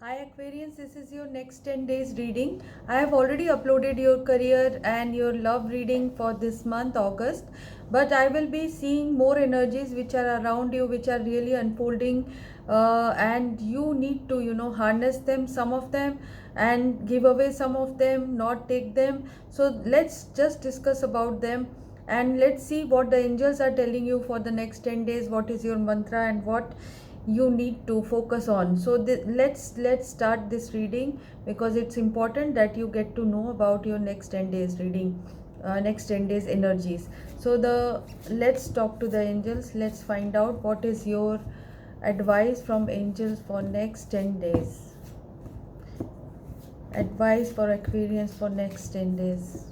Hi Aquarians, this is your next 10 days reading. I have already uploaded your career and your love reading for this month, August. But I will be seeing more energies which are around you, which are really unfolding. And you need to, harness them, some of them, and give away some of them, not take them. So let's just discuss about them. And let's see what the angels are telling you for the next 10 days. What is your mantra and what you need to focus on. So let's start this reading because it's important that you get to know about your next 10 days reading, next 10 days energies. So the let's talk to the angels. Let's find out what is your advice from angels for next 10 days. Advice for Aquarians for next 10 days.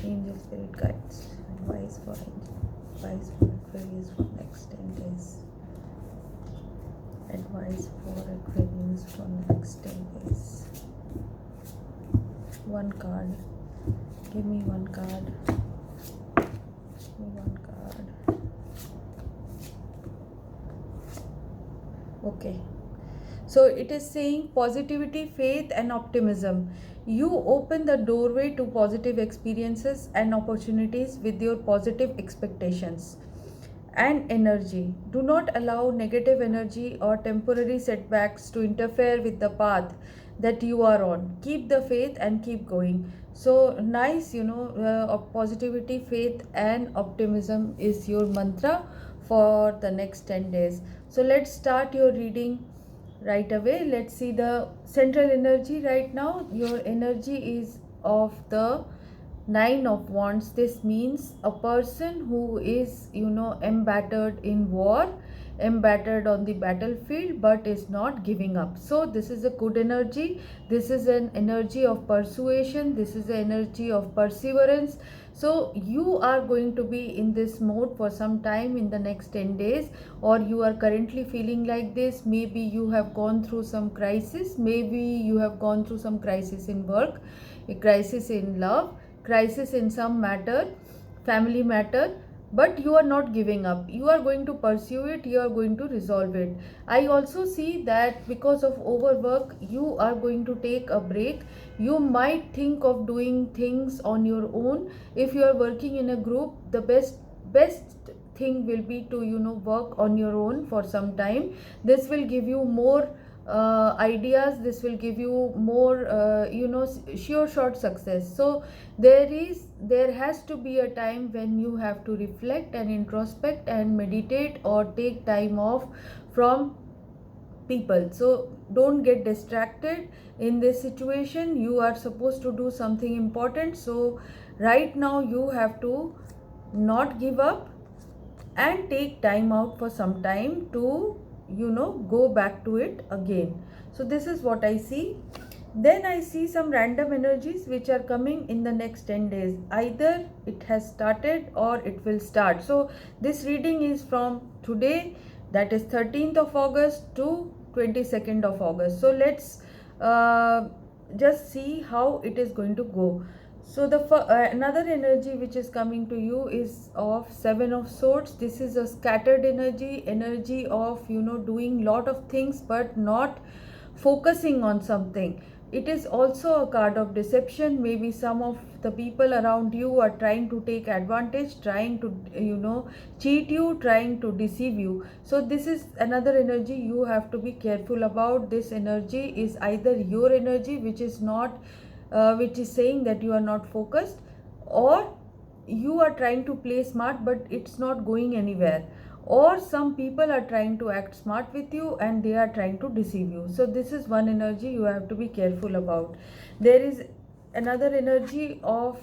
Angel spirit guides. Advice for Aquarians for next 10 days. Advice for Aquarians for next 10 days. One card. Give me one card. Give me one card. Okay. So it is saying positivity, faith, and optimism. You open the doorway to positive experiences and opportunities with your positive expectations and energy. Do not allow negative energy or temporary setbacks to interfere with the path that you are on. Keep the faith and keep going. So nice, positivity, faith, and optimism is your mantra for the next 10 days. So let's start your reading right away. Let's see the central energy right now. Your energy is of the Nine of Wands. This means a person who is, embattled in war, embattled on the battlefield, but is not giving up. So this is a good energy. This is an energy of persuasion. This is an energy of perseverance. So you are going to be in this mode for some time in the next 10 days, or you are currently feeling like this. Maybe you have gone through some crisis. Maybe you have gone through some crisis in work, a crisis in love, crisis in some matter, family matter, but you are not giving up. You are going to pursue it, you are going to resolve it. I also see that because of overwork, you are going to take a break. You might think of doing things on your own. If you are working in a group, the best thing will be to work on your own for some time. This will give you more ideas. This will give you more sure short success. So there has to be a time when you have to reflect and introspect and meditate or take time off from people. So don't get distracted in this situation. You are supposed to do something important. So right now you have to not give up and take time out for some time to go back to it again. So this is what I see. Then I see some random energies which are coming in the next 10 days. Either it has started or it will start. So this reading is from today, that is 13th of August to 22nd of August. So let's just see how it is going to go. So the another energy which is coming to you is of Seven of Swords. This is a scattered energy of doing lot of things but not focusing on something. It is also a card of deception. Maybe some of the people around you are trying to take advantage, trying to cheat you, trying to deceive you. So this is another energy you have to be careful about. This energy is either your energy which is not which is saying that you are not focused, or you are trying to play smart but it's not going anywhere, or some people are trying to act smart with you and they are trying to deceive you. So this is one energy you have to be careful about. There is another energy of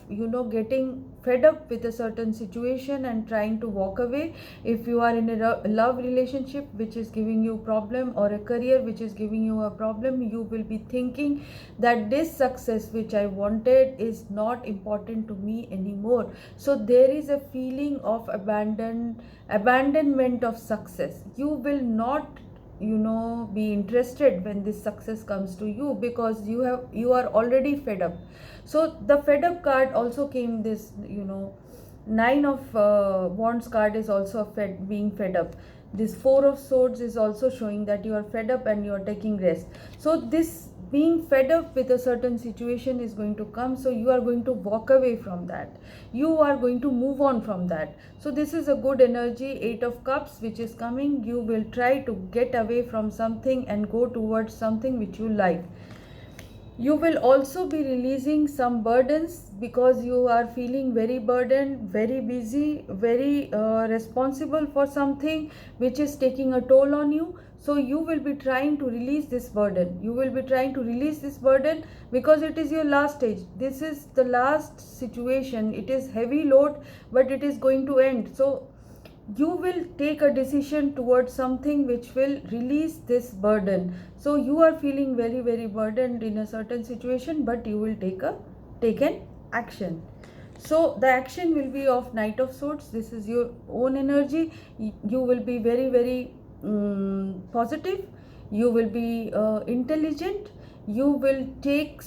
getting fed up with a certain situation and trying to walk away. If you are in a love relationship which is giving you problem, or a career which is giving you a problem, you will be thinking that this success which I wanted is not important to me anymore. So there is a feeling of abandonment of success. You will not be interested when this success comes to you because you are already fed up. So the fed up card also came. This Nine of Wands card is also being fed up. This Four of Swords is also showing that you are fed up and you are taking rest. So this being fed up with a certain situation is going to come, so you are going to walk away from that, you are going to move on from that. So this is a good energy, Eight of Cups, which is coming. You will try to get away from something and go towards something which you like. You will also be releasing some burdens because you are feeling very burdened, very busy, very responsible for something which is taking a toll on you. So you will be trying to release this burden. You will be trying to release this burden because it is your last stage. This is the last situation. It is heavy load, but it is going to end. So you will take a decision towards something which will release this burden. So you are feeling very, very burdened in a certain situation, but you will take an action. So the action will be of Knight of Swords. This is your own energy. You will be very, very positive. You will be intelligent. You will take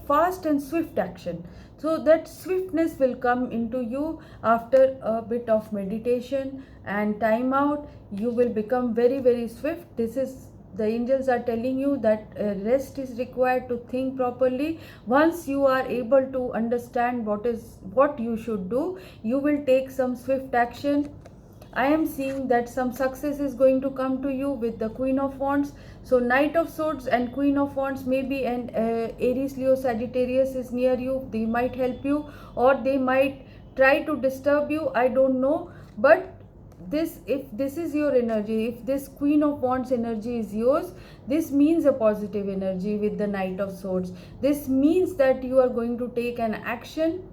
fast and swift action. So that swiftness will come into you after a bit of meditation and time out. You will become very, very swift. This is, the angels are telling you that rest is required to think properly. Once you are able to understand what you should do, you will take some swift action. I am seeing that some success is going to come to you with the Queen of Wands. So Knight of Swords and Queen of Wands, maybe an Aries, Leo, Sagittarius is near you. They might help you or they might try to disturb you. I don't know. But if this is your energy, if this Queen of Wands energy is yours, this means a positive energy with the Knight of Swords. This means that you are going to take an action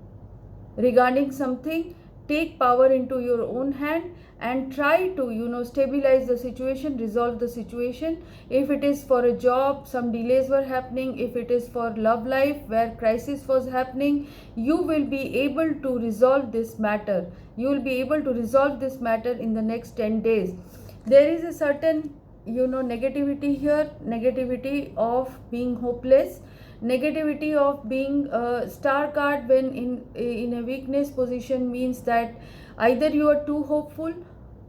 regarding something. Take power into your own hand and try to stabilize the situation, resolve the situation. If it is for a job, some delays were happening. If it is for love life where crisis was happening, you will be able to resolve this matter. You will be able to resolve this matter in the next 10 days. There is a certain negativity here, negativity of being hopeless, negativity of being a star card when in a weakness position, means that either you are too hopeful,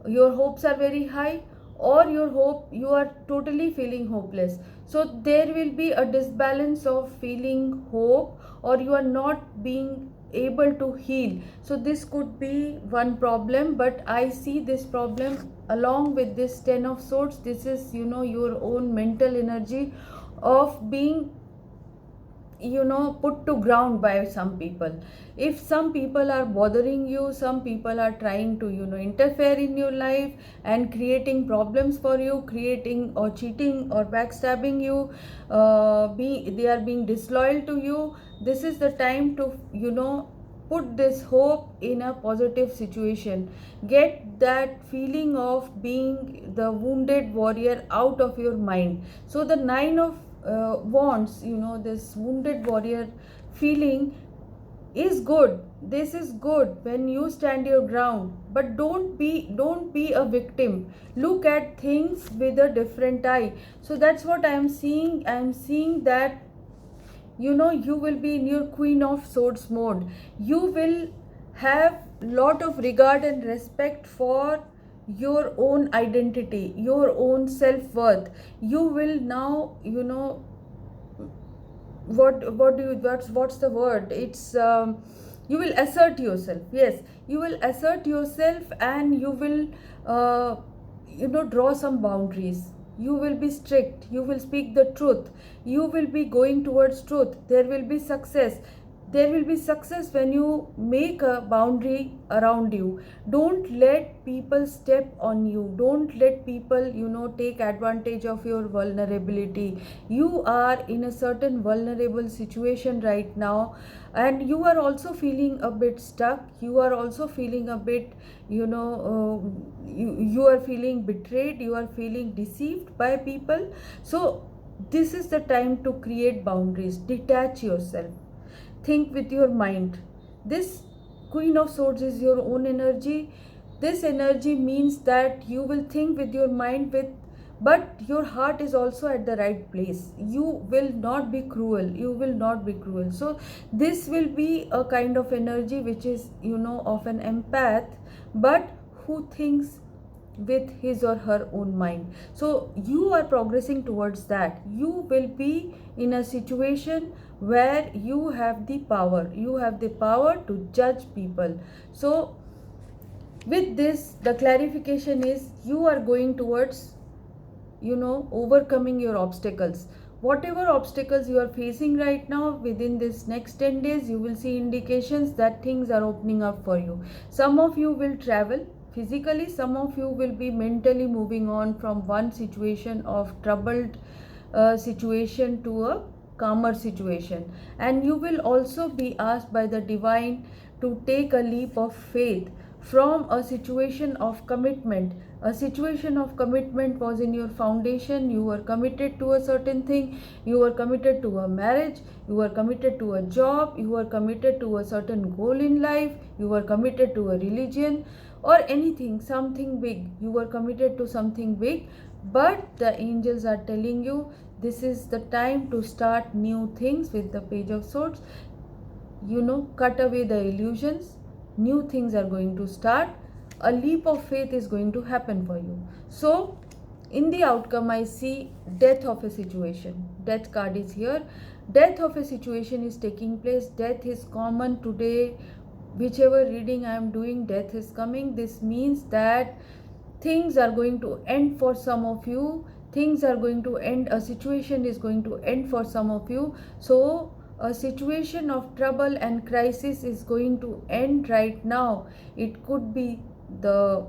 your hopes are very high, or you are totally feeling hopeless. So there will be a disbalance of feeling hope, or you are not being able to heal. So this could be one problem, but I see this problem along with this Ten of Swords. This is your own mental energy of being put to ground by some people. If some people are bothering you, some people are trying to interfere in your life and creating problems for you, creating or cheating or backstabbing you, they are being disloyal to you, this is the time to put this hope in a positive situation. Get that feeling of being the wounded warrior out of your mind. So the Nine of Wands, this wounded warrior feeling is good. This is good when you stand your ground, but don't be a victim. Look at things with a different eye. So that's what I am seeing. I am seeing that you will be in your Queen of Swords mode. You will have lot of regard and respect for your own identity, your own self-worth. You will now what's the word, it's you will assert yourself. Yes, you will assert yourself, and you will draw some boundaries. You will be strict, you will speak the truth, you will be going towards truth. There will be success. There will be success when you make a boundary around you. Don't let people step on you. Don't let people take advantage of your vulnerability. You are in a certain vulnerable situation right now, and you are also feeling a bit stuck. You are also feeling a bit you are feeling betrayed, you are feeling deceived by people. So this is the time to create boundaries. Detach yourself, think with your mind. This Queen of Swords is your own energy. This energy means that you will think with your mind, but your heart is also at the right place. You will not be cruel. You will not be cruel. So this will be a kind of energy which is of an empath, but who thinks with his or her own mind. So you are progressing towards that. You will be in a situation where you have the power. You have the power to judge people. So with this, the clarification is you are going towards, overcoming your obstacles. Whatever obstacles you are facing right now, within this next 10 days you will see indications that things are opening up for you. Some of you will travel physically, some of you will be mentally moving on from one situation of troubled situation to a calmer situation. And you will also be asked by the divine to take a leap of faith from a situation of commitment. A situation of commitment was in your foundation. You were committed to a certain thing. You were committed to a marriage. You were committed to a job. You were committed to a certain goal in life. You were committed to a religion or anything, something big. You were committed to something big, but the angels are telling you this is the time to start new things. With the Page of Swords, cut away the illusions. New things are going to start. A leap of faith is going to happen for you. So in the outcome, I see death of a situation. Death card is here. Death of a situation is taking place. Death is common today. Whichever reading I am doing, death is coming. This means that things are going to end for some of you. Things are going to end. A situation is going to end for some of you. So a situation of trouble and crisis is going to end right now. It could be the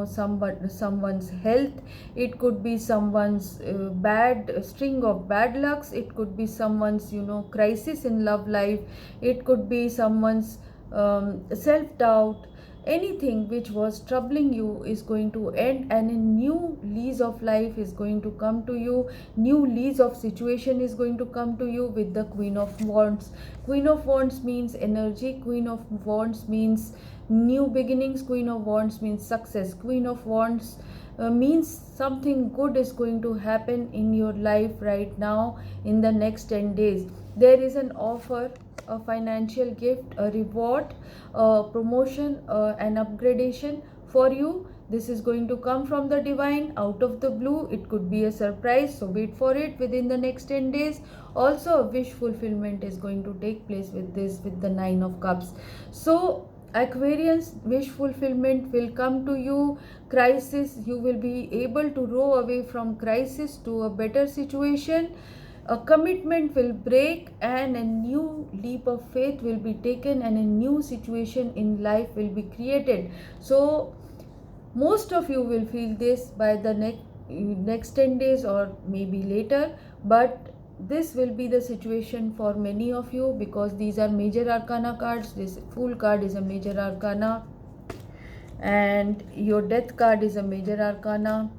someone's health. It could be someone's bad string of bad lucks. It could be someone's crisis in love life. It could be someone's self-doubt. Anything which was troubling you is going to end, and a new lease of life is going to come to you. New lease of situation is going to come to you with the Queen of Wands. Queen of Wands means energy. Queen of Wands means new beginnings. Queen of Wands means success. Queen of Wands means something good is going to happen in your life right now in the next 10 days. There is an offer, a financial gift, a reward, a promotion, an upgradation for you. This is going to come from the divine out of the blue. It could be a surprise, so wait for it within the next 10 days. Also, a wish fulfillment is going to take place with this, with the Nine of Cups. So Aquarius, wish fulfillment will come to you. Crisis, you will be able to row away from crisis to a better situation. A commitment will break and a new leap of faith will be taken, and a new situation in life will be created. So most of you will feel this by the next 10 days or maybe later, but this will be the situation for many of you because these are major arcana cards. This Fool card is a major arcana, and your Death card is a major arcana.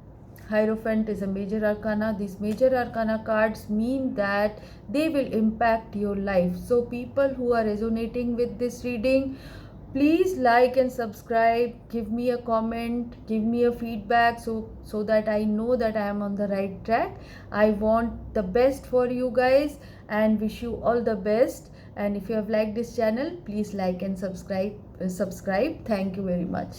Hierophant is a major arcana. These major arcana cards mean that they will impact your life. So people who are resonating with this reading, please like and subscribe, give me a comment, give me a feedback so that I know that I am on the right track. I want the best for you guys and wish you all the best. And if you have liked this channel, please like and subscribe. Thank you very much.